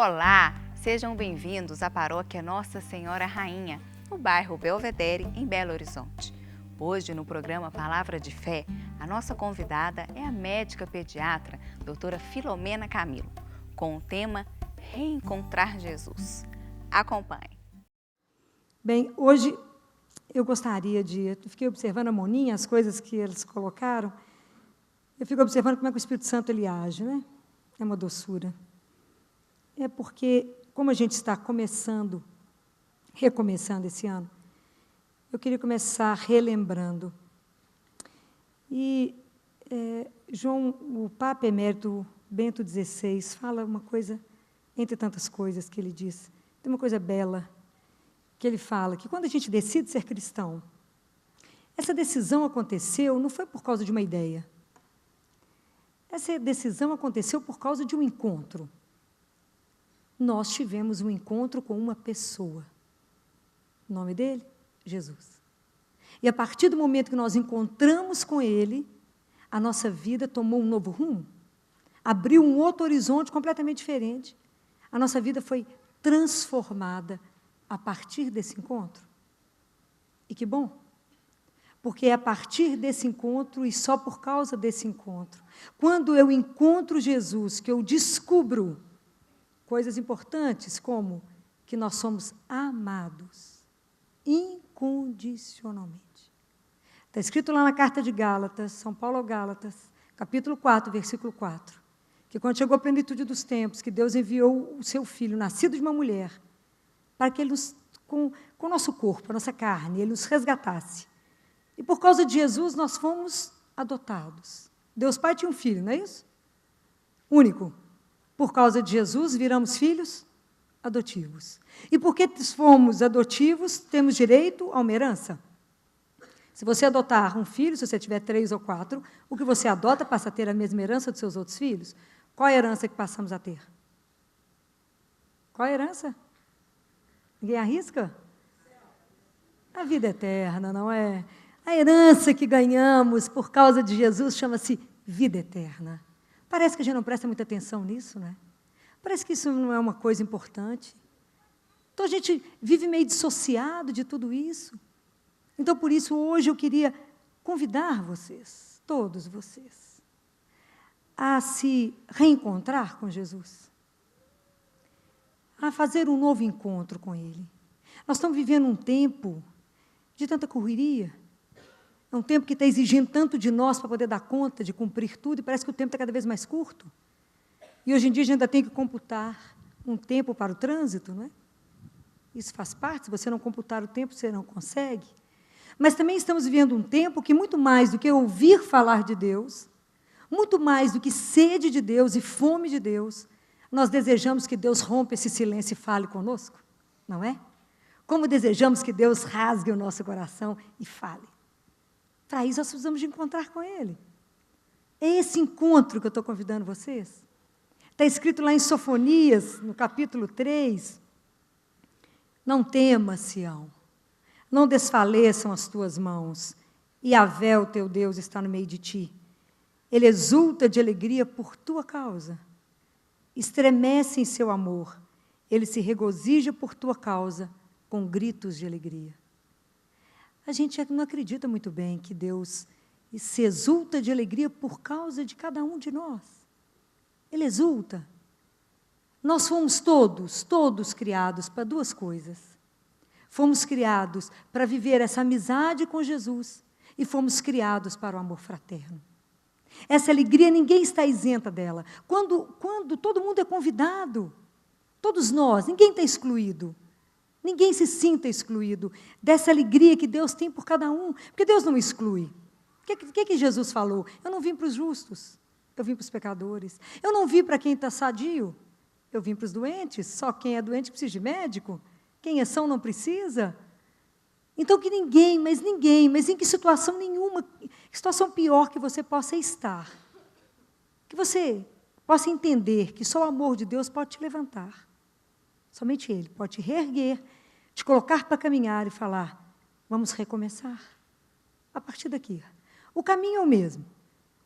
Olá, sejam bem-vindos à paróquia Nossa Senhora Rainha, no bairro Belvedere, em Belo Horizonte. Hoje, no programa Palavra de Fé, a nossa convidada é a médica pediatra, doutora Filomena Camilo, com o tema Reencontrar Jesus. Acompanhe. Bem, hoje eu gostaria eu fiquei observando a Moninha, as coisas que eles colocaram, eu fico observando como é que o Espírito Santo ele age, né? É uma doçura. É porque, como a gente está recomeçando esse ano, eu queria começar relembrando. E o Papa Emérito Bento XVI fala uma coisa, entre tantas coisas que ele diz, tem uma coisa bela, que ele fala que quando a gente decide ser cristão, essa decisão aconteceu não foi por causa de uma ideia. Essa decisão aconteceu por causa de um encontro. Nós tivemos um encontro com uma pessoa. O nome dele? Jesus. E a partir do momento que nós encontramos com ele, a nossa vida tomou um novo rumo, abriu um outro horizonte completamente diferente. A nossa vida foi transformada a partir desse encontro. E que bom, porque é a partir desse encontro e só por causa desse encontro, quando eu encontro Jesus, que eu descubro coisas importantes, como que nós somos amados incondicionalmente. Está escrito lá na carta de Gálatas, São Paulo aos Gálatas, capítulo 4, versículo 4, que quando chegou a plenitude dos tempos, que Deus enviou o seu Filho, nascido de uma mulher, para que ele com o nosso corpo, a nossa carne, ele nos resgatasse. E por causa de Jesus, nós fomos adotados. Deus Pai tinha um filho, não é isso? Único. Por causa de Jesus, viramos filhos adotivos. E porque fomos adotivos, temos direito a uma herança. Se você adotar um filho, se você tiver 3 ou 4, o que você adota passa a ter a mesma herança dos seus outros filhos. Qual é a herança que passamos a ter? Qual é a herança? Ninguém arrisca? A vida eterna, não é? A herança que ganhamos por causa de Jesus chama-se vida eterna. Parece que a gente não presta muita atenção nisso, né? Parece que isso não é uma coisa importante. Então, a gente vive meio dissociado de tudo isso. Então, por isso, hoje eu queria convidar vocês, todos vocês, a se reencontrar com Jesus, a fazer um novo encontro com Ele. Nós estamos vivendo um tempo de tanta correria, é um tempo que está exigindo tanto de nós para poder dar conta de cumprir tudo, e parece que o tempo está cada vez mais curto. E hoje em dia a gente ainda tem que computar um tempo para o trânsito, não é? Isso faz parte, se você não computar o tempo, você não consegue. Mas também estamos vivendo um tempo que, muito mais do que ouvir falar de Deus, muito mais do que sede de Deus e fome de Deus, nós desejamos que Deus rompa esse silêncio e fale conosco, não é? Como desejamos que Deus rasgue o nosso coração e fale. Para isso, nós precisamos de encontrar com Ele. É esse encontro que eu estou convidando vocês. Está escrito lá em Sofonias, no capítulo 3, não temas, Sião, não desfaleçam as tuas mãos, Yahvé, o teu Deus, está no meio de ti. Ele exulta de alegria por tua causa, estremece em seu amor, ele se regozija por tua causa, com gritos de alegria. A gente não acredita muito bem que Deus se exulta de alegria por causa de cada um de nós. Ele exulta. Nós fomos todos criados para duas coisas. Fomos criados para viver essa amizade com Jesus e fomos criados para o amor fraterno. Essa alegria, ninguém está isenta dela. Quando todo mundo é convidado, todos nós, ninguém está excluído. Ninguém se sinta excluído dessa alegria que Deus tem por cada um, porque Deus não exclui. O que Jesus falou? Eu não vim para os justos, eu vim para os pecadores. Eu não vim para quem está sadio, eu vim para os doentes. Só quem é doente precisa de médico, quem é são não precisa. Então, que ninguém, mas em que situação nenhuma, que situação pior que você possa estar, que você possa entender que só o amor de Deus pode te levantar. Somente Ele pode te reerguer, te colocar para caminhar e falar, vamos recomeçar. A partir daqui. O caminho é o mesmo.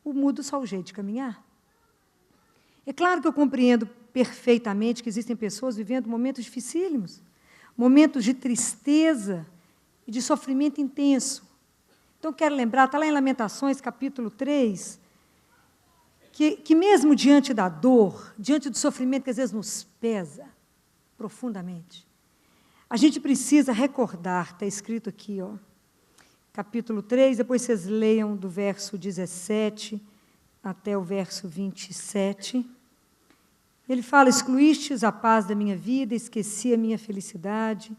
O muda só o jeito de caminhar. É claro que eu compreendo perfeitamente que existem pessoas vivendo momentos dificílimos, momentos de tristeza e de sofrimento intenso. Então, quero lembrar, está lá em Lamentações, capítulo 3, que mesmo diante da dor, diante do sofrimento que às vezes nos pesa profundamente, a gente precisa recordar, está escrito aqui, capítulo 3, depois vocês leiam do verso 17 até o verso 27. Ele fala: excluístes a paz da minha vida, esqueci a minha felicidade.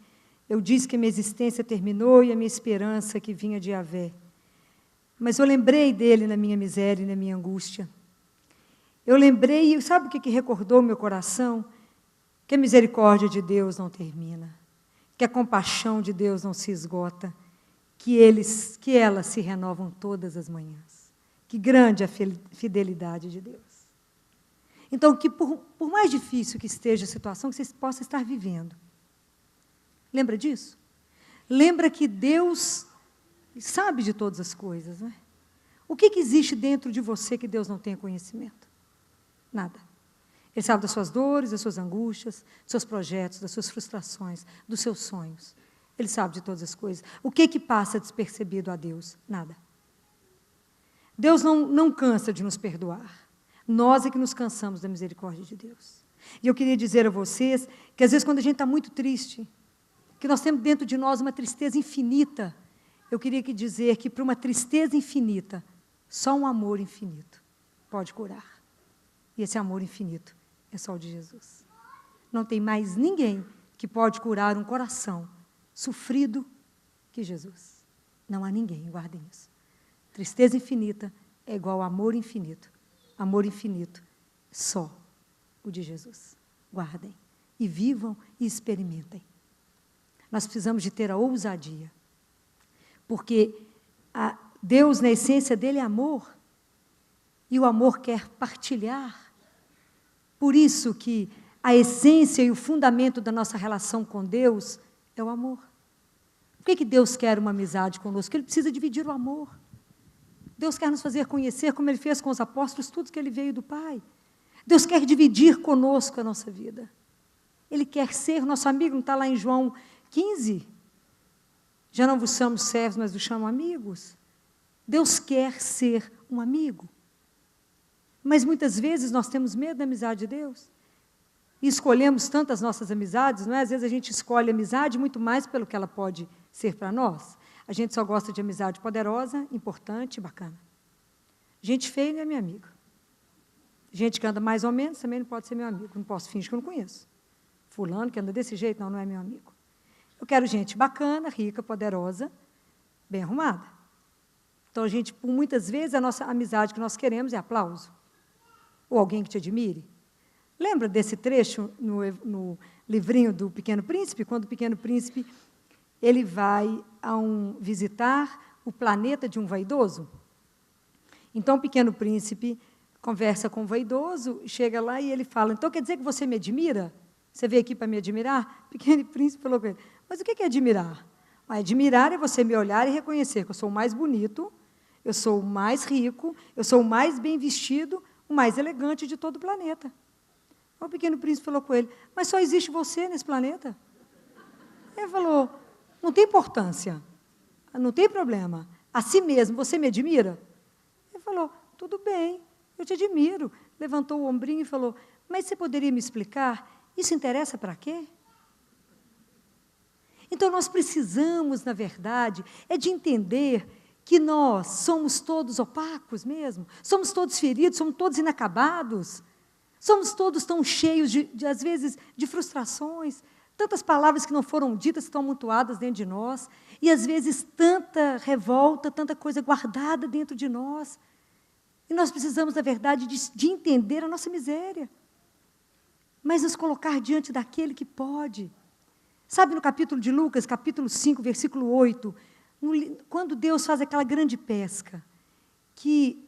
Eu disse que a minha existência terminou e a minha esperança que vinha de Yahvé. Mas eu lembrei dele na minha miséria e na minha angústia. Eu lembrei, e sabe o que recordou meu coração? Que a misericórdia de Deus não termina, que a compaixão de Deus não se esgota, que elas se renovam todas as manhãs. Que grande a fidelidade de Deus. Então, que por mais difícil que esteja a situação que você possa estar vivendo, lembra disso? Lembra que Deus sabe de todas as coisas, né? O que existe dentro de você que Deus não tenha conhecimento? Nada. Ele sabe das suas dores, das suas angústias, dos seus projetos, das suas frustrações, dos seus sonhos. Ele sabe de todas as coisas. O que passa despercebido a Deus? Nada. Deus não cansa de nos perdoar. Nós é que nos cansamos da misericórdia de Deus. E eu queria dizer a vocês que, às vezes, quando a gente está muito triste, que nós temos dentro de nós uma tristeza infinita, eu queria dizer que, para uma tristeza infinita, só um amor infinito pode curar. E esse amor infinito é só o de Jesus. Não tem mais ninguém que pode curar um coração sofrido que Jesus. Não há ninguém, guardem isso. Tristeza infinita é igual a amor infinito. Amor infinito, só o de Jesus. Guardem, e vivam e experimentem. Nós precisamos de ter a ousadia, porque Deus, na essência dele, é amor, e o amor quer partilhar. Por isso que a essência e o fundamento da nossa relação com Deus é o amor. Por que Deus quer uma amizade conosco? Ele precisa dividir o amor. Deus quer nos fazer conhecer, como Ele fez com os apóstolos, tudo que Ele veio do Pai. Deus quer dividir conosco a nossa vida. Ele quer ser nosso amigo, não está lá em João 15? Já não vos chamo servos, mas vos chamo amigos. Deus quer ser um amigo. Mas muitas vezes nós temos medo da amizade de Deus. E escolhemos tantas nossas amizades, não é? Às vezes a gente escolhe a amizade muito mais pelo que ela pode ser para nós. A gente só gosta de amizade poderosa, importante, bacana. Gente feia não é minha amiga. Gente que anda mais ou menos também não pode ser meu amigo. Não posso fingir que eu não conheço. Fulano que anda desse jeito, não é meu amigo. Eu quero gente bacana, rica, poderosa, bem arrumada. Então, por muitas vezes, a nossa amizade que nós queremos é aplauso. Ou alguém que te admire. Lembra desse trecho no livrinho do Pequeno Príncipe? Quando o Pequeno Príncipe ele vai visitar o planeta de um vaidoso. Então, o Pequeno Príncipe conversa com o vaidoso, chega lá e ele fala: então, quer dizer que você me admira? Você veio aqui para me admirar? O Pequeno Príncipe falou com ele: mas o que é admirar? Admirar é você me olhar e reconhecer que eu sou o mais bonito, eu sou o mais rico, eu sou o mais bem vestido, o mais elegante de todo o planeta. O Pequeno Príncipe falou com ele: mas só existe você nesse planeta? Ele falou: não tem importância, não tem problema. A si mesmo, você me admira? Ele falou: tudo bem, eu te admiro. Levantou o ombrinho e falou: mas você poderia me explicar? Isso interessa para quê? Então, nós precisamos, na verdade, de entender que nós somos todos opacos mesmo, somos todos feridos, somos todos inacabados, somos todos tão cheios, às vezes, de frustrações, tantas palavras que não foram ditas, que estão amontoadas dentro de nós, e, às vezes, tanta revolta, tanta coisa guardada dentro de nós. E nós precisamos, na verdade, de entender a nossa miséria, mas nos colocar diante daquele que pode. Sabe, no capítulo de Lucas, capítulo 5, versículo 8, quando Deus faz aquela grande pesca, que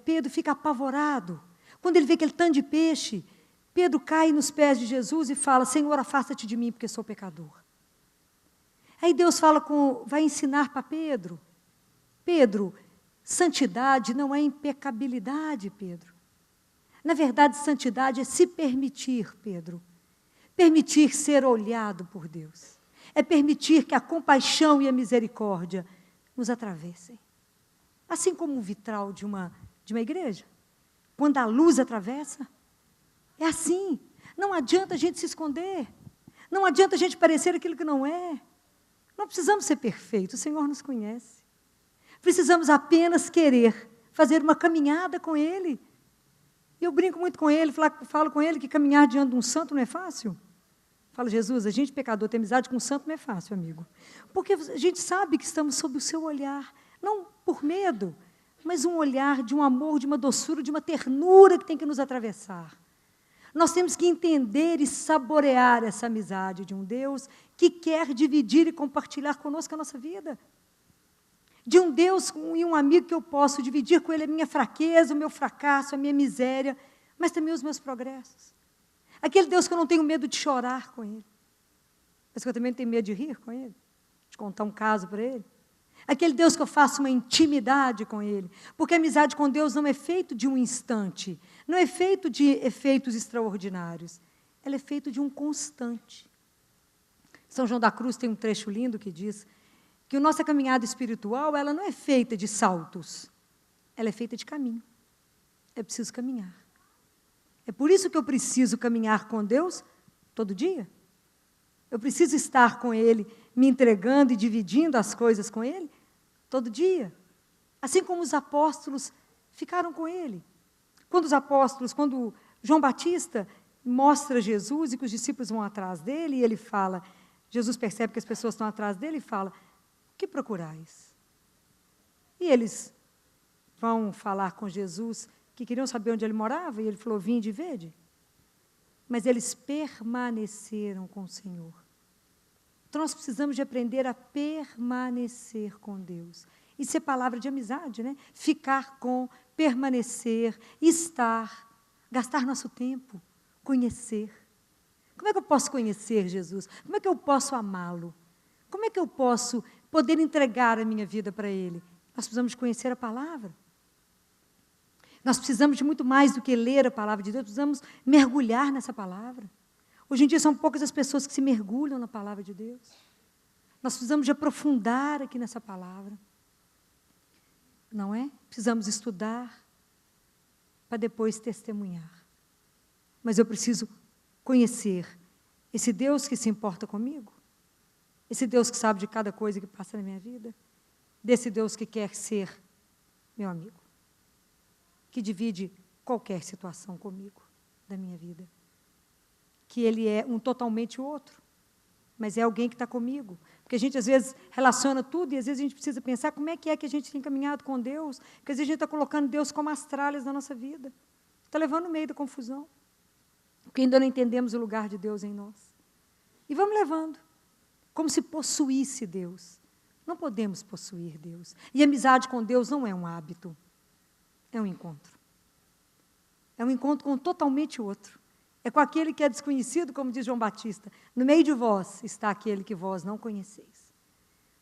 Pedro fica apavorado, quando ele vê aquele tanto de peixe, Pedro cai nos pés de Jesus e fala: Senhor, afasta-te de mim, porque sou pecador. Aí Deus vai ensinar para Pedro: Pedro, santidade não é impecabilidade, Pedro. Na verdade, santidade é se permitir, Pedro. Permitir ser olhado por Deus. É permitir que a compaixão e a misericórdia nos atravessem. Assim como um vitral de uma igreja. Quando a luz atravessa, é assim. Não adianta a gente se esconder. Não adianta a gente parecer aquilo que não é. Não precisamos ser perfeitos, o Senhor nos conhece. Precisamos apenas querer fazer uma caminhada com Ele. E eu brinco muito com Ele, falo com Ele que caminhar diante de um santo não é fácil. Falo, Jesus, a gente pecador ter amizade com um santo não é fácil, amigo. Porque a gente sabe que estamos sob o seu olhar, não por medo, mas um olhar de um amor, de uma doçura, de uma ternura que tem que nos atravessar. Nós temos que entender e saborear essa amizade de um Deus que quer dividir e compartilhar conosco a nossa vida. De um Deus e um amigo que eu posso dividir com Ele a minha fraqueza, o meu fracasso, a minha miséria, mas também os meus progressos. Aquele Deus que eu não tenho medo de chorar com Ele, mas que eu também tenho medo de rir com Ele, de contar um caso para Ele. Aquele Deus que eu faço uma intimidade com Ele, porque a amizade com Deus não é feito de um instante, não é feito de efeitos extraordinários, ela é feita de um constante. São João da Cruz tem um trecho lindo que diz que a nossa caminhada espiritual, ela não é feita de saltos, ela é feita de caminho. É preciso caminhar. É por isso que eu preciso caminhar com Deus todo dia. Eu preciso estar com Ele, me entregando e dividindo as coisas com Ele todo dia. Assim como os apóstolos ficaram com Ele. Quando João Batista mostra Jesus e que os discípulos vão atrás dele, e ele fala, Jesus percebe que as pessoas estão atrás dele e fala, o que procurais? E eles vão falar com Jesus, que queriam saber onde ele morava, e ele falou, vinde e vede. Mas eles permaneceram com o Senhor. Então, nós precisamos de aprender a permanecer com Deus. Isso é palavra de amizade, né? Ficar com, permanecer, estar, gastar nosso tempo, conhecer. Como é que eu posso conhecer Jesus? Como é que eu posso amá-lo? Como é que eu posso poder entregar a minha vida para Ele? Nós precisamos de conhecer a palavra. Nós precisamos de muito mais do que ler a palavra de Deus, precisamos mergulhar nessa palavra. Hoje em dia são poucas as pessoas que se mergulham na palavra de Deus. Nós precisamos de aprofundar aqui nessa palavra. Não é? Precisamos estudar para depois testemunhar. Mas eu preciso conhecer esse Deus que se importa comigo, esse Deus que sabe de cada coisa que passa na minha vida, desse Deus que quer ser meu amigo, que divide qualquer situação comigo da minha vida. Que Ele é um totalmente outro, mas é alguém que está comigo. Porque a gente, às vezes, relaciona tudo e, às vezes, a gente precisa pensar como é que a gente tem caminhado com Deus, porque, às vezes, a gente está colocando Deus como as tralhas da nossa vida. Está levando no meio da confusão, porque ainda não entendemos o lugar de Deus em nós. E vamos levando, como se possuísse Deus. Não podemos possuir Deus. E amizade com Deus não é um hábito, é um encontro. É um encontro com totalmente outro. É com aquele que é desconhecido, como diz João Batista. No meio de vós está aquele que vós não conheceis.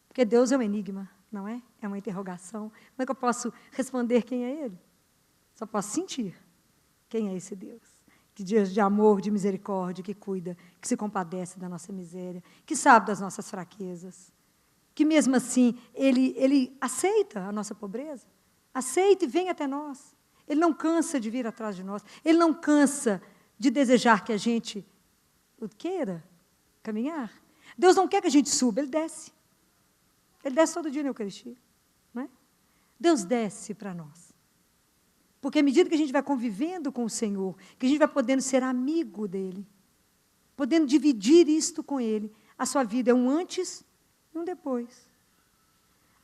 Porque Deus é um enigma, não é? É uma interrogação. Como é que eu posso responder quem é Ele? Só posso sentir quem é esse Deus. Que diz de amor, de misericórdia, que cuida, que se compadece da nossa miséria, que sabe das nossas fraquezas. Que mesmo assim, Ele aceita a nossa pobreza. Aceita e vem até nós. Ele não cansa de vir atrás de nós. Ele não cansa de desejar que a gente o queira caminhar. Deus não quer que a gente suba, Ele desce. Ele desce todo dia na Eucaristia. Não é? Deus desce para nós. Porque à medida que a gente vai convivendo com o Senhor, que a gente vai podendo ser amigo dEle, podendo dividir isto com Ele, a sua vida é um antes e um depois.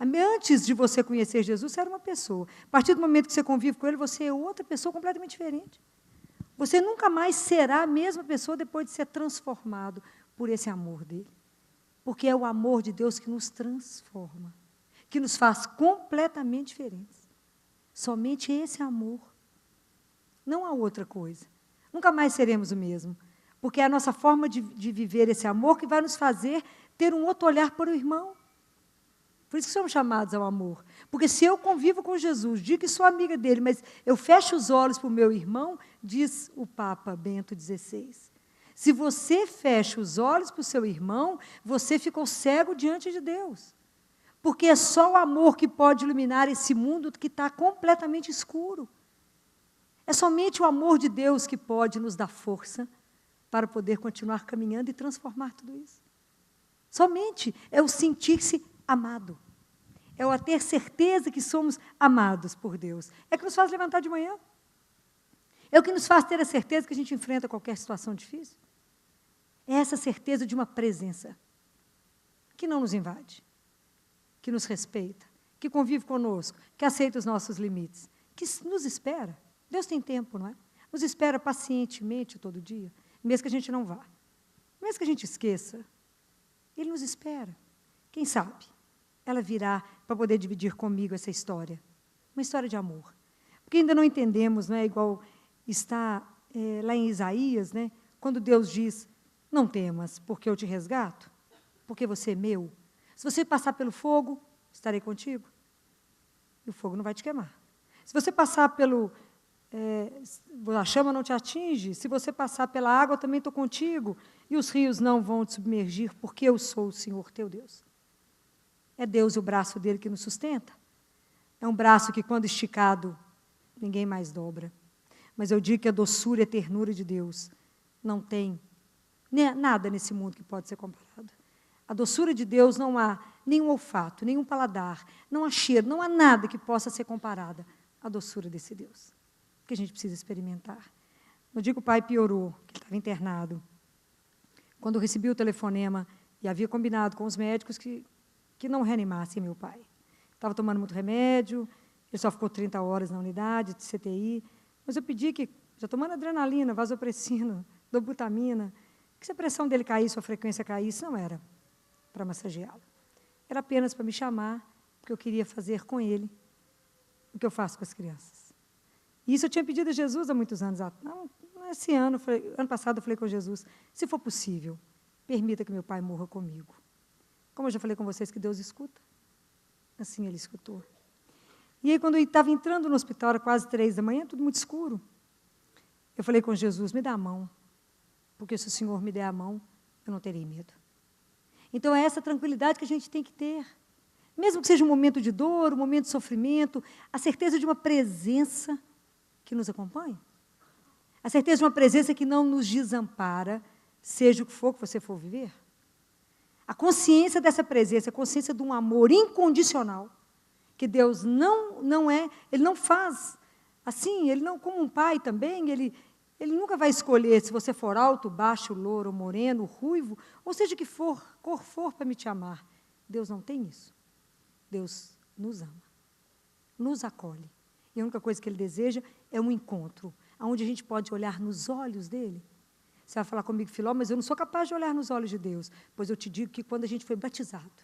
Antes de você conhecer Jesus, você era uma pessoa. A partir do momento que você convive com Ele, você é outra pessoa completamente diferente. Você nunca mais será a mesma pessoa depois de ser transformado por esse amor dEle. Porque é o amor de Deus que nos transforma, que nos faz completamente diferentes. Somente esse amor. Não há outra coisa. Nunca mais seremos o mesmo. Porque é a nossa forma de viver esse amor que vai nos fazer ter um outro olhar para o irmão. Por isso que somos chamados ao amor. Porque se eu convivo com Jesus, digo que sou amiga dele, mas eu fecho os olhos para o meu irmão, diz o Papa Bento XVI. Se você fecha os olhos para o seu irmão, você ficou cego diante de Deus. Porque é só o amor que pode iluminar esse mundo que está completamente escuro. É somente o amor de Deus que pode nos dar força para poder continuar caminhando e transformar tudo isso. Somente é o sentir-se amado. É o ter certeza que somos amados por Deus. É o que nos faz levantar de manhã. É o que nos faz ter a certeza que a gente enfrenta qualquer situação difícil. É essa certeza de uma presença que não nos invade, que nos respeita, que convive conosco, que aceita os nossos limites, que nos espera. Deus tem tempo, não é? Nos espera pacientemente todo dia, mesmo que a gente não vá. Mesmo que a gente esqueça, Ele nos espera. Quem sabe, ela virá para poder dividir comigo essa história. Uma história de amor. Porque ainda não entendemos, não é? Igual está lá em Isaías, né? Quando Deus diz, não temas, porque eu te resgato, porque você é meu. Se você passar pelo fogo, estarei contigo. E o fogo não vai te queimar. Se você passar pelo... a chama não te atinge. Se você passar pela água, eu também estou contigo. E os rios não vão te submergir, porque eu sou o Senhor teu Deus. É Deus o braço dele que nos sustenta. É um braço que, quando esticado, ninguém mais dobra. Mas eu digo que a doçura e a ternura de Deus não tem nada nesse mundo que pode ser comparado. A doçura de Deus não há nenhum olfato, nenhum paladar, não há cheiro, não há nada que possa ser comparada à doçura desse Deus, que a gente precisa experimentar. No dia que o pai piorou, que ele estava internado, quando eu recebi o telefonema e havia combinado com os médicos que não reanimassem meu pai. Estava tomando muito remédio, ele só ficou 30 horas na unidade de CTI, mas eu pedi que, já tomando adrenalina, vasopressina, dobutamina, que se a pressão dele caísse, a frequência caísse, não era para massageá-lo. Era apenas para me chamar, porque eu queria fazer com ele o que eu faço com as crianças. E isso eu tinha pedido a Jesus há muitos anos. Esse ano, ano passado, eu falei com Jesus, se for possível, permita que meu pai morra comigo. Como eu já falei com vocês, que Deus escuta. Assim ele escutou. E aí, quando eu estava entrando no hospital, era quase 3 da manhã, tudo muito escuro, eu falei com Jesus, me dá a mão, porque se o Senhor me der a mão, eu não terei medo. Então, é essa tranquilidade que a gente tem que ter. Mesmo que seja um momento de dor, um momento de sofrimento, a certeza de uma presença que nos acompanha. A certeza de uma presença que não nos desampara, seja o que for que você for viver. A consciência dessa presença, a consciência de um amor incondicional, que Deus Ele não faz assim, Ele não, como um pai também, Ele nunca vai escolher se você for alto, baixo, louro, moreno, ruivo, ou seja que cor for para me te amar. Deus não tem isso. Deus nos ama, nos acolhe. E a única coisa que Ele deseja é um encontro, onde a gente pode olhar nos olhos dEle. Você vai falar comigo, Filó, mas eu não sou capaz de olhar nos olhos de Deus. Pois eu te digo que quando a gente foi batizado,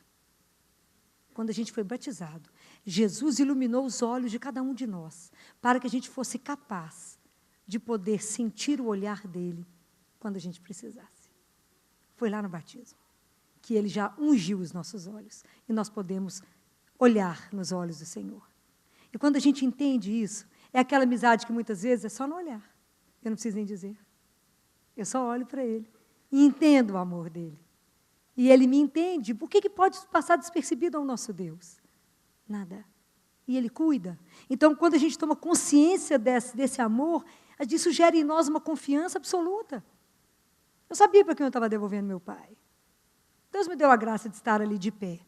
Jesus iluminou os olhos de cada um de nós, para que a gente fosse capaz de poder sentir o olhar dEle quando a gente precisasse. Foi lá no batismo que Ele já ungiu os nossos olhos, e nós podemos olhar nos olhos do Senhor. E quando a gente entende isso, é aquela amizade que muitas vezes é só no olhar. Eu não preciso nem dizer. Eu só olho para Ele e entendo o amor dEle. E Ele me entende. Por que pode passar despercebido ao nosso Deus? Nada. E Ele cuida. Então, quando a gente toma consciência desse amor, isso gera em nós uma confiança absoluta. Eu sabia para quem eu estava devolvendo meu pai. Deus me deu a graça de estar ali de pé,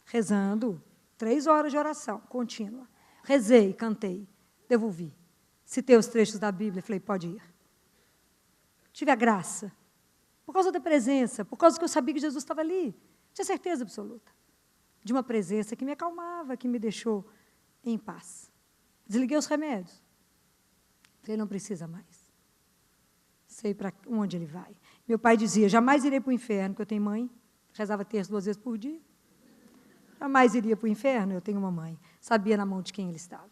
rezando, 3 horas de oração contínua. Rezei, cantei, devolvi. Citei os trechos da Bíblia, falei, pode ir. Tive a graça, por causa da presença, por causa que eu sabia que Jesus estava ali. Tinha certeza absoluta de uma presença que me acalmava, que me deixou em paz. Desliguei os remédios. Falei, não precisa mais. Sei para onde ele vai. Meu pai dizia, jamais irei para o inferno, porque eu tenho mãe. Rezava terço 2 vezes por dia. Jamais iria para o inferno, eu tenho uma mãe. Sabia na mão de quem ele estava.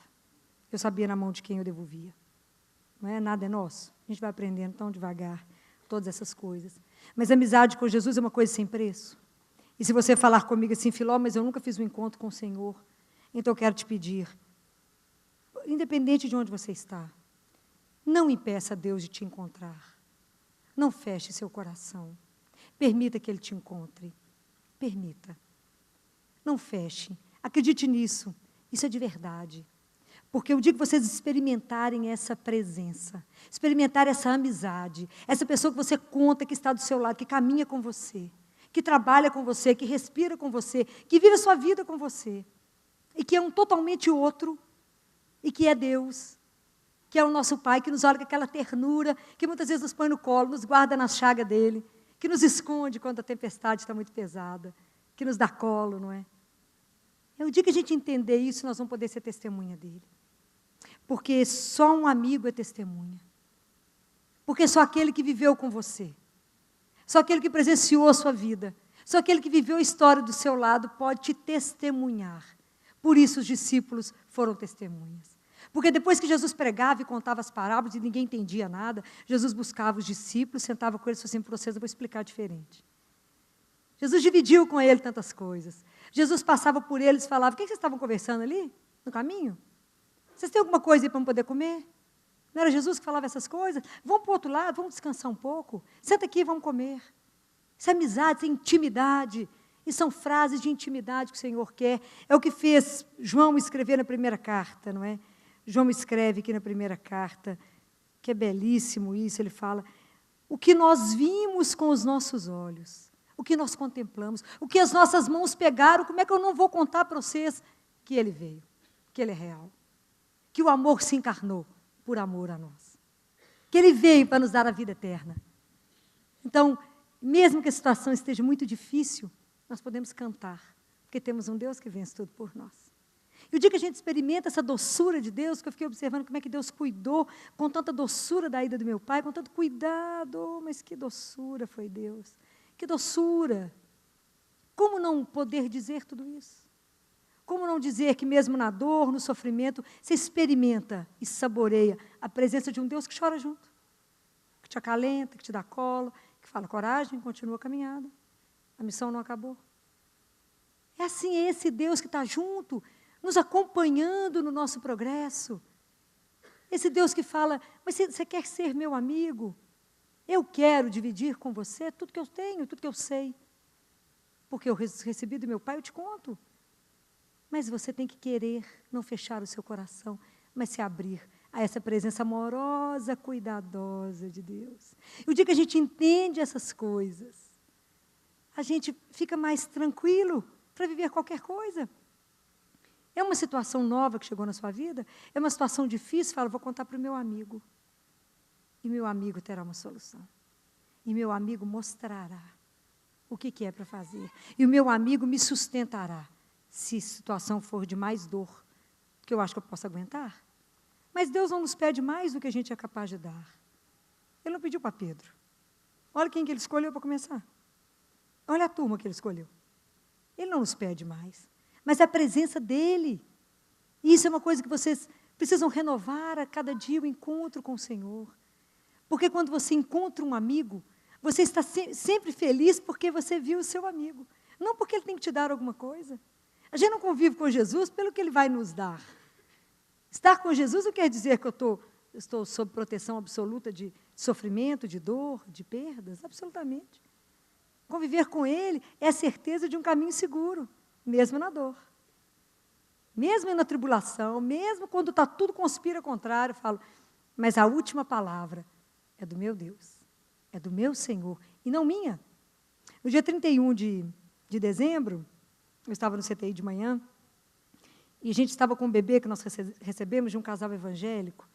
Eu sabia na mão de quem eu devolvia. Não é? Nada é nosso. A gente vai aprendendo tão devagar todas essas coisas. Mas a amizade com Jesus é uma coisa sem preço. E se você falar comigo assim, Filó, mas eu nunca fiz um encontro com o Senhor, então eu quero te pedir, independente de onde você está, não impeça Deus de te encontrar. Não feche seu coração. Permita que Ele te encontre. Permita. Não feche. Acredite nisso. Isso é de verdade. Porque o dia que vocês experimentarem essa presença, experimentarem essa amizade, essa pessoa que você conta que está do seu lado, que caminha com você, que trabalha com você, que respira com você, que vive a sua vida com você, e que é um totalmente outro, e que é Deus, que é o nosso Pai, que nos olha com aquela ternura, que muitas vezes nos põe no colo, nos guarda na chaga dele, que nos esconde quando a tempestade está muito pesada, que nos dá colo, não é? É o dia que a gente entender isso, nós vamos poder ser testemunha dele. Porque só um amigo é testemunha. Porque só aquele que viveu com você, só aquele que presenciou a sua vida, só aquele que viveu a história do seu lado pode te testemunhar. Por isso os discípulos foram testemunhas. Porque depois que Jesus pregava e contava as parábolas e ninguém entendia nada, Jesus buscava os discípulos, sentava com eles e falava assim, para vocês eu vou explicar diferente. Jesus dividiu com ele tantas coisas. Jesus passava por eles e falava, o que vocês estavam conversando ali, no caminho? Vocês têm alguma coisa aí para poder comer? Não era Jesus que falava essas coisas? Vamos para o outro lado, vamos descansar um pouco. Senta aqui, vamos comer. Isso é amizade, isso é intimidade. E são frases de intimidade que o Senhor quer. É o que fez João escrever na primeira carta, não é? João escreve aqui na primeira carta, que é belíssimo isso, ele fala, o que nós vimos com os nossos olhos, o que nós contemplamos, o que as nossas mãos pegaram, como é que eu não vou contar para vocês que ele veio, que ele é real, que o amor se encarnou por amor a nós, que ele veio para nos dar a vida eterna. Então, mesmo que a situação esteja muito difícil, nós podemos cantar, porque temos um Deus que vence tudo por nós. E o dia que a gente experimenta essa doçura de Deus, que eu fiquei observando como é que Deus cuidou com tanta doçura da ida do meu pai, com tanto cuidado, mas que doçura foi Deus. Que doçura. Como não poder dizer tudo isso? Como não dizer que mesmo na dor, no sofrimento, você experimenta e saboreia a presença de um Deus que chora junto, que te acalenta, que te dá colo, que fala, coragem, continua a caminhada, a missão não acabou. É assim, é esse Deus que está junto, nos acompanhando no nosso progresso. Esse Deus que fala, mas você quer ser meu amigo? Eu quero dividir com você tudo que eu tenho, tudo que eu sei. Porque eu recebi do meu pai, eu te conto. Mas você tem que querer não fechar o seu coração, mas se abrir a essa presença amorosa, cuidadosa de Deus. E o dia que a gente entende essas coisas, a gente fica mais tranquilo para viver qualquer coisa. É uma situação nova que chegou na sua vida? É uma situação difícil? Fala, vou contar para o meu amigo. E meu amigo terá uma solução. E meu amigo mostrará o que é para fazer. E o meu amigo me sustentará, se a situação for de mais dor, que eu acho que eu posso aguentar. Mas Deus não nos pede mais do que a gente é capaz de dar. Ele não pediu para Pedro. Olha quem que ele escolheu para começar. Olha a turma que ele escolheu. Ele não nos pede mais. Mas é a presença dele. E isso é uma coisa que vocês precisam renovar a cada dia o encontro com o Senhor. Porque quando você encontra um amigo, você está sempre feliz porque você viu o seu amigo. Não porque ele tem que te dar alguma coisa. A gente não convive com Jesus pelo que ele vai nos dar. Estar com Jesus não quer dizer que eu estou sob proteção absoluta de sofrimento, de dor, de perdas. Absolutamente. Conviver com ele é a certeza de um caminho seguro. Mesmo na dor, mesmo na tribulação, mesmo quando está tudo conspira contrário, eu falo, mas a última palavra é do meu Deus, é do meu Senhor, e não minha. No dia 31 de dezembro, eu estava no CTI de manhã, e a gente estava com um bebê que nós recebemos de um casal evangélico,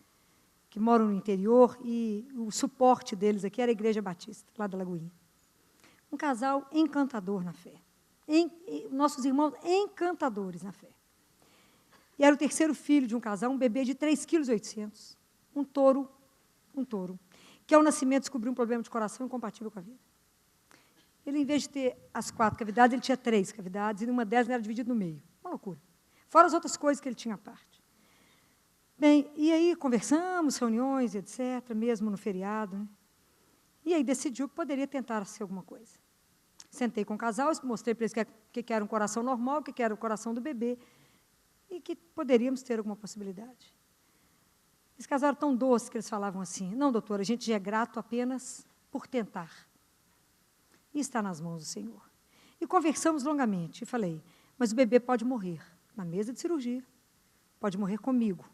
que mora no interior, e o suporte deles aqui era a Igreja Batista, lá da Lagoinha. Um casal encantador na fé. Nossos irmãos encantadores na fé. E era o terceiro filho de um casal, um bebê de 3,8 kg, um touro, que ao nascimento descobriu um problema de coração incompatível com a vida. Ele, em vez de ter as 4 cavidades, ele tinha 3 cavidades, e uma delas era dividida no meio. Uma loucura. Fora as outras coisas que ele tinha à parte. Bem, e aí conversamos, reuniões, etc., mesmo no feriado, né? E aí decidiu que poderia tentar ser alguma coisa. Sentei com o casal, mostrei para eles o que era um coração normal, o que era o coração do bebê, e que poderíamos ter alguma possibilidade. Esse casal era tão doce que eles falavam assim: não, doutora, a gente é grato apenas por tentar. E está nas mãos do Senhor. E conversamos longamente. E falei: mas o bebê pode morrer na mesa de cirurgia, pode morrer comigo.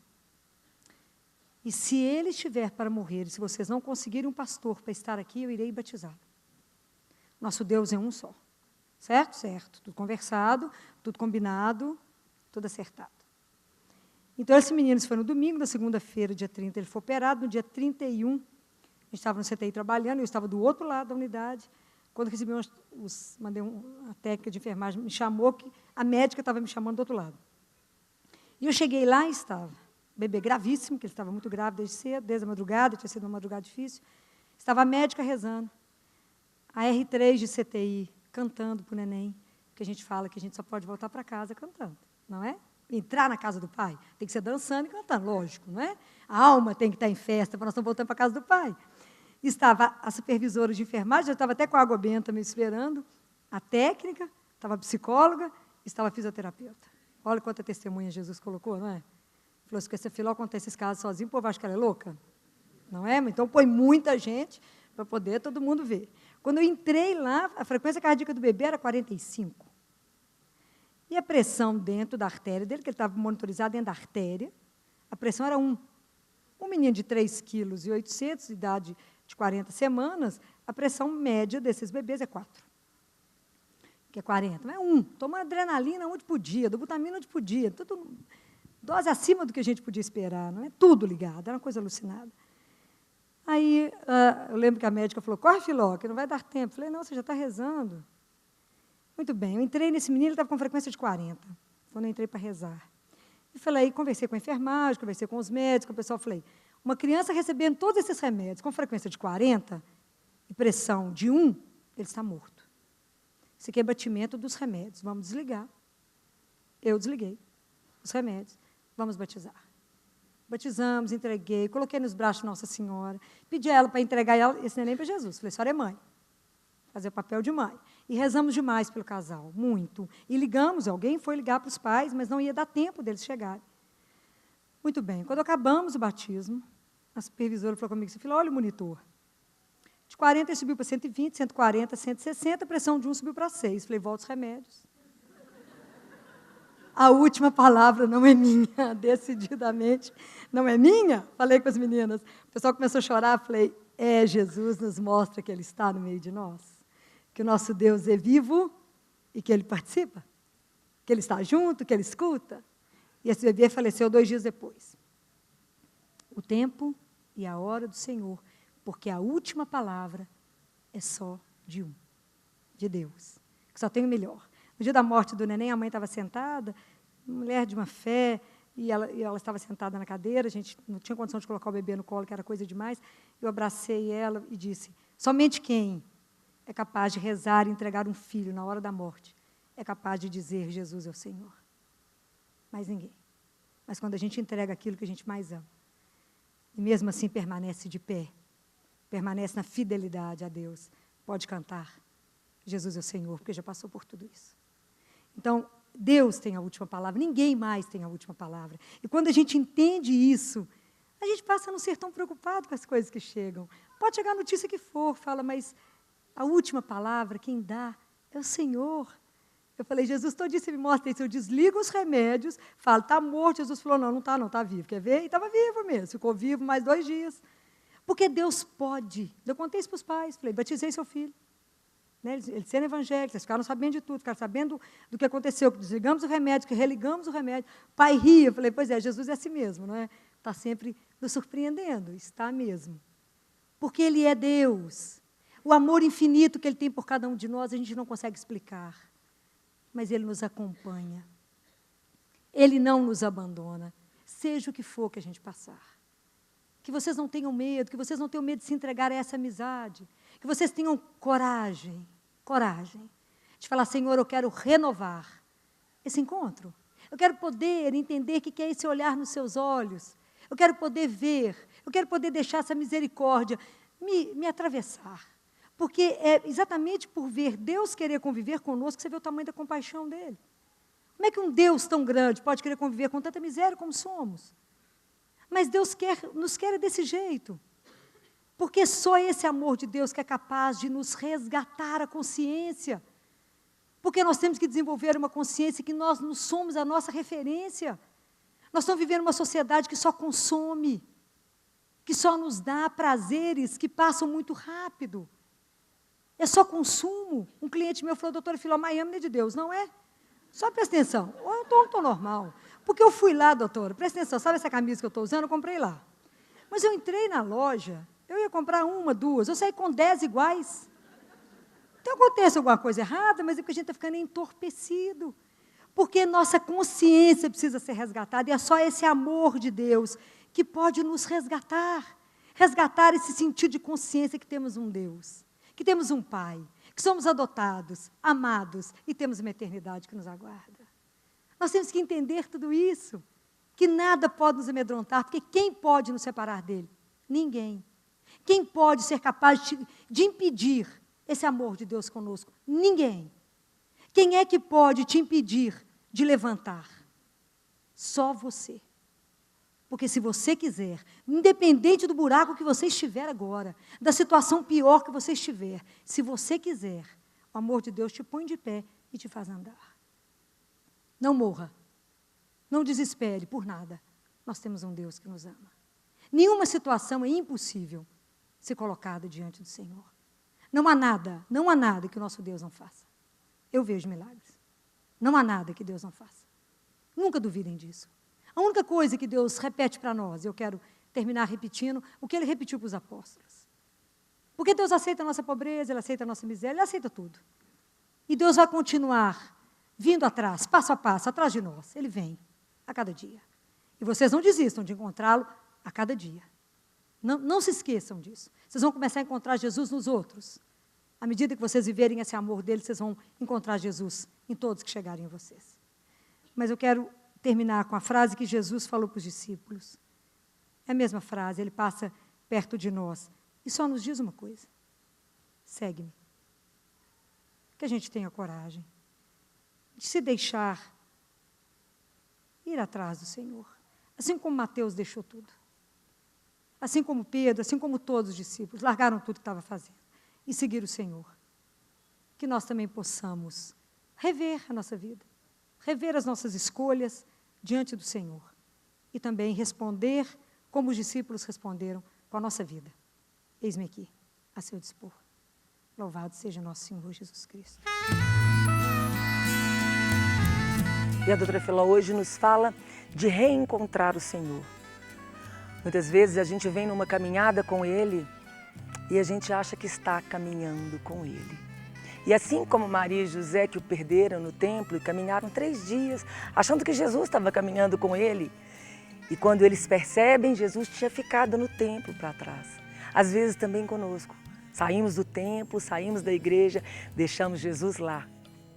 E se ele estiver para morrer, e se vocês não conseguirem um pastor para estar aqui, eu irei batizá-lo. Nosso Deus é um só. Certo? Certo. Tudo conversado, tudo combinado, tudo acertado. Então, esse menino, isso foi no domingo, na segunda-feira, dia 30, ele foi operado. No dia 31, a gente estava no CTI trabalhando, eu estava do outro lado da unidade. Quando recebi mandei uma técnica de enfermagem, me chamou, que a médica estava me chamando do outro lado. E eu cheguei lá e estava, bebê gravíssimo, que ele estava muito grave desde cedo, desde a madrugada, tinha sido uma madrugada difícil. Estava a médica rezando, a R3 de CTI cantando para o neném, porque a gente fala que a gente só pode voltar para casa cantando, não é? Entrar na casa do pai, tem que ser dançando e cantando, lógico, não é? A alma tem que estar em festa, para nós estamos voltando para a casa do pai. Estava a supervisora de enfermagem, já estava até com água benta me esperando, a técnica, estava a psicóloga, estava a fisioterapeuta. Olha quanta testemunha Jesus colocou, não é? Falou assim, que essa filó conta esses casos sozinho, o povo acha que ela é louca, não é? Então, põe muita gente para poder todo mundo ver. Quando eu entrei lá, a frequência cardíaca do bebê era 45. E a pressão dentro da artéria dele, que ele estava monitorizado dentro da artéria, a pressão era 1. Um menino de 3,8 kg, de idade de 40 semanas, a pressão média desses bebês é 4. Que é 40. Não é 1. Tomando adrenalina onde podia, dobutamina onde podia, tudo, dose acima do que a gente podia esperar, não é? Tudo ligado, era uma coisa alucinada. Aí, eu lembro que a médica falou, corre, filó, que não vai dar tempo. Eu falei, não, você já está rezando. Muito bem, eu entrei nesse menino, ele estava com frequência de 40, quando eu entrei para rezar. E falei, conversei com a enfermagem, conversei com os médicos, com o pessoal, falei, uma criança recebendo todos esses remédios com frequência de 40 e pressão de 1, ele está morto. Isso aqui é batimento dos remédios, vamos desligar. Eu desliguei os remédios, vamos batizar. Batizamos, entreguei, coloquei nos braços de Nossa Senhora, pedi a ela para entregar esse neném para Jesus. Falei, a senhora é mãe, fazer o papel de mãe. E rezamos demais pelo casal, muito. E ligamos, alguém foi ligar para os pais, mas não ia dar tempo deles chegarem. Muito bem, quando acabamos o batismo, a supervisora falou comigo, você falou, olha o monitor. De 40 ele subiu para 120, 140, 160, a pressão de 1 subiu para 6. Falei, volta os remédios. A última palavra não é minha, decididamente não é minha. Falei com as meninas. O pessoal começou a chorar, falei, Jesus nos mostra que Ele está no meio de nós, que o nosso Deus é vivo e que Ele participa, que Ele está junto, que Ele escuta. E esse bebê faleceu 2 dias depois. O tempo e a hora do Senhor, porque a última palavra é só de um, de Deus, que só tem o melhor. No dia da morte do neném, a mãe estava sentada, mulher de uma fé, e ela estava sentada na cadeira, a gente não tinha condição de colocar o bebê no colo, que era coisa demais. Eu abracei ela e disse, somente quem é capaz de rezar e entregar um filho na hora da morte é capaz de dizer, Jesus é o Senhor. Mais ninguém. Mas quando a gente entrega aquilo que a gente mais ama, e mesmo assim permanece de pé, permanece na fidelidade a Deus, pode cantar, Jesus é o Senhor, porque já passou por tudo isso. Então, Deus tem a última palavra, ninguém mais tem a última palavra. E quando a gente entende isso, a gente passa a não ser tão preocupado com as coisas que chegam. Pode chegar a notícia que for, fala, mas a última palavra, quem dá, é o Senhor. Eu falei, Jesus, todo dia você me mostra isso, eu desligo os remédios, falo, está morto. Jesus falou, não está, não, está vivo. Quer ver? E estava vivo mesmo, ficou vivo mais 2 dias. Porque Deus pode. Eu contei isso para os pais, falei, batizei seu filho. Né? Eles sendo evangélicos, eles ficaram sabendo de tudo, ficaram sabendo do que aconteceu, que desligamos o remédio, que religamos o remédio. O pai ria, eu falei, pois é, Jesus é assim mesmo, não é? Está sempre nos surpreendendo, está mesmo. Porque Ele é Deus. O amor infinito que Ele tem por cada um de nós, a gente não consegue explicar. Mas Ele nos acompanha. Ele não nos abandona, seja o que for que a gente passar. Que vocês não tenham medo, que vocês não tenham medo de se entregar a essa amizade. Que vocês tenham coragem de falar, Senhor, eu quero renovar esse encontro. Eu quero poder entender o que é esse olhar nos seus olhos. Eu quero poder ver, eu quero poder deixar essa misericórdia me atravessar. Porque é exatamente por ver Deus querer conviver conosco que você vê o tamanho da compaixão dele. Como é que um Deus tão grande pode querer conviver com tanta miséria como somos? Mas Deus nos quer desse jeito. Porque só esse amor de Deus que é capaz de nos resgatar a consciência. Porque nós temos que desenvolver uma consciência que nós não somos a nossa referência. Nós estamos vivendo uma sociedade que só consome, que só nos dá prazeres que passam muito rápido. É só consumo. Um cliente meu falou, doutora Filó, Miami não é de Deus, não é? Só presta atenção. Ou eu estou normal. Porque eu fui lá, doutora, presta atenção, sabe essa camisa que eu estou usando? Eu comprei lá. Mas eu entrei na loja, eu ia comprar uma, duas, eu saí com 10 iguais. Então acontece alguma coisa errada, mas é porque a gente está ficando entorpecido. Porque nossa consciência precisa ser resgatada, e é só esse amor de Deus que pode nos resgatar. Resgatar esse sentido de consciência que temos um Deus, que temos um Pai, que somos adotados, amados e temos uma eternidade que nos aguarda. Nós temos que entender tudo isso, que nada pode nos amedrontar, porque quem pode nos separar dele? Ninguém. Quem pode ser capaz de impedir esse amor de Deus conosco? Ninguém. Quem é que pode te impedir de levantar? Só você. Porque se você quiser, independente do buraco que você estiver agora, da situação pior que você estiver, se você quiser, o amor de Deus te põe de pé e te faz andar. Não morra. Não desespere por nada. Nós temos um Deus que nos ama. Nenhuma situação é impossível ser colocada diante do Senhor. Não há nada que o nosso Deus não faça. Eu vejo milagres. Não há nada que Deus não faça. Nunca duvidem disso. A única coisa que Deus repete para nós, eu quero terminar repetindo o que Ele repetiu para os apóstolos. Porque Deus aceita a nossa pobreza, Ele aceita a nossa miséria, Ele aceita tudo. E Deus vai continuar vindo atrás, passo a passo, atrás de nós. Ele vem a cada dia. E vocês não desistam de encontrá-lo a cada dia. Não se esqueçam disso. Vocês vão começar a encontrar Jesus nos outros. À medida que vocês viverem esse amor dele, vocês vão encontrar Jesus em todos que chegarem em vocês. Mas eu quero terminar com a frase que Jesus falou para os discípulos. É a mesma frase, ele passa perto de nós e só nos diz uma coisa: segue-me. Que a gente tenha coragem de se deixar ir atrás do Senhor. Assim como Mateus deixou tudo. Assim como Pedro, assim como todos os discípulos, largaram tudo que estava fazendo e seguir o Senhor. Que nós também possamos rever a nossa vida, rever as nossas escolhas diante do Senhor e também responder como os discípulos responderam com a nossa vida. Eis-me aqui, a seu dispor. Louvado seja nosso Senhor Jesus Cristo. E a doutora Filó hoje nos fala de reencontrar o Senhor. Muitas vezes a gente vem numa caminhada com Ele e a gente acha que está caminhando com Ele. E assim como Maria e José, que o perderam no templo e caminharam 3 dias, achando que Jesus estava caminhando com ele, e quando eles percebem, Jesus tinha ficado no templo para trás. Às vezes também conosco. Saímos do templo, saímos da igreja, deixamos Jesus lá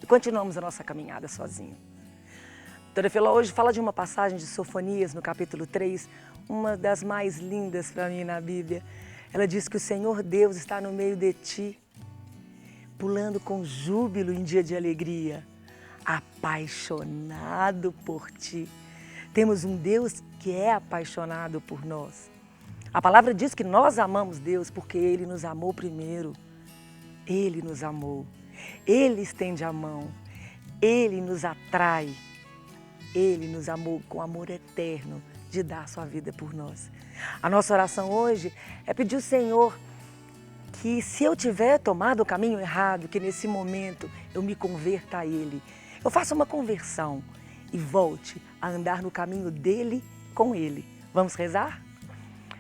e continuamos a nossa caminhada sozinho. A doutora Filó hoje fala de uma passagem de Sofonias, no capítulo 3, uma das mais lindas para mim na Bíblia. Ela diz que o Senhor Deus está no meio de ti, pulando com júbilo em dia de alegria, apaixonado por ti. Temos um Deus que é apaixonado por nós. A palavra diz que nós amamos Deus porque Ele nos amou primeiro. Ele nos amou. Ele estende a mão. Ele nos atrai. Ele nos amou com amor eterno de dar sua vida por nós. A nossa oração hoje é pedir ao Senhor que, se eu tiver tomado o caminho errado, que nesse momento eu me converta a Ele. Eu faça uma conversão e volte a andar no caminho dEle com Ele. Vamos rezar?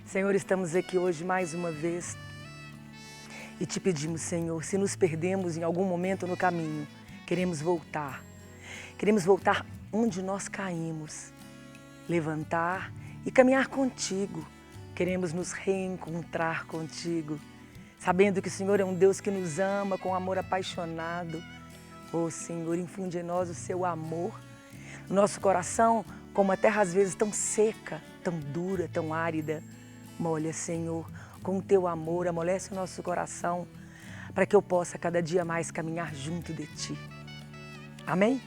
Senhor, estamos aqui hoje mais uma vez e te pedimos, Senhor, se nos perdemos em algum momento no caminho, queremos voltar. Queremos voltar onde nós caímos, levantar e caminhar contigo. Queremos nos reencontrar contigo, sabendo que o Senhor é um Deus que nos ama com amor apaixonado. Oh, Senhor, infunde em nós o seu amor. No nosso coração, como a terra às vezes tão seca, tão dura, tão árida, molha, Senhor, com o teu amor, amolece o nosso coração, para que eu possa cada dia mais caminhar junto de Ti. Amém?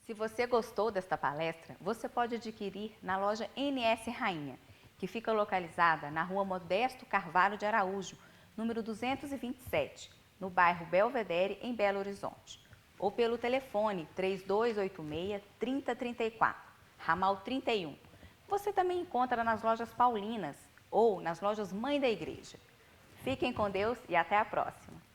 Se você gostou desta palestra, você pode adquirir na loja NS Rainha, que fica localizada na Rua Modesto Carvalho de Araújo, número 227, no bairro Belvedere, em Belo Horizonte, ou pelo telefone 3286-3034, ramal 31. Você também encontra nas lojas Paulinas ou nas lojas Mãe da Igreja. Fiquem com Deus e até a próxima!